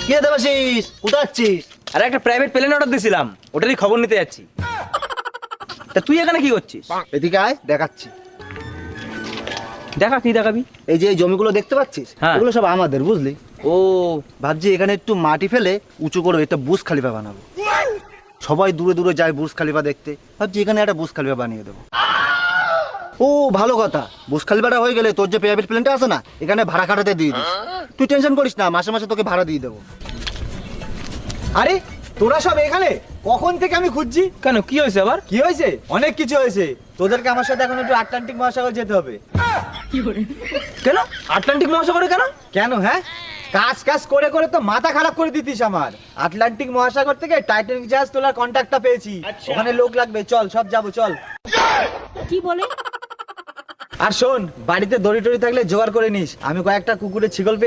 কে দেবাশিস, কোথায় যাচ্ছিস? আরে একটা প্রাইভেট প্লেন অর্ডার দিয়েছিলাম, ওটারই খবর নিতে যাচ্ছি। তা তুই এখানে কি করছিস? এদিকে আয়, দেখাচ্ছি। দেখা, কি দেখাবি? এই যে এই জমিগুলো দেখতে পাচ্ছিস, হ্যাঁ। এগুলো সব আমাদের, বুঝলি? ও, ভাবছি এখানে একটু মাটি ফেলে উঁচু করে একটা বুর্জ খলিফা বানাবো। সবাই দূরে দূরে যায় বুর্জ খলিফা দেখতে, ভাবছি এখানে একটা বুর্জ খলিফা বানিয়ে দেবো। ও ভালো কথা, বুর্জ খলিফাটা হয়ে গেলে তোর যে প্রাইভেট প্লেনটা আছে না, এখানে ভাড়া খাটাতে দিয়ে দিস। তুই টেনশন করিস না, মাসে মাসে তোকে ভাড়া দিয়ে দেবো। আরে তোরা সব এখানে? কখন থেকে আমি খুঁজছি। কেন, কি হয়েছে আবার? কি হয়েছে? অনেক কিছু হয়েছে। তোদেরকে আমার সাথে এখন একটু আটলান্টিক মহাসাগর যেতে হবে। কেন আটলান্টিক মহাসাগরে কেন? কেন? হ্যাঁ, কাজ কাজ করে করে তো মাথা খারাপ করে দিতিস আমার। আটলান্টিক মহাসাগর থেকে টাইটানিক জাহাজ তোলার কন্ট্রাক্টটা পেয়েছি। ওখানে লোক লাগবে, চল সব যাবো, চল। কি বলে? আর শোন, বাড়িতে দড়ি টড়ি থাকলে জোগাড় করে নিস। আমি কয়েকটা কুকুরের ছিগল পেয়ে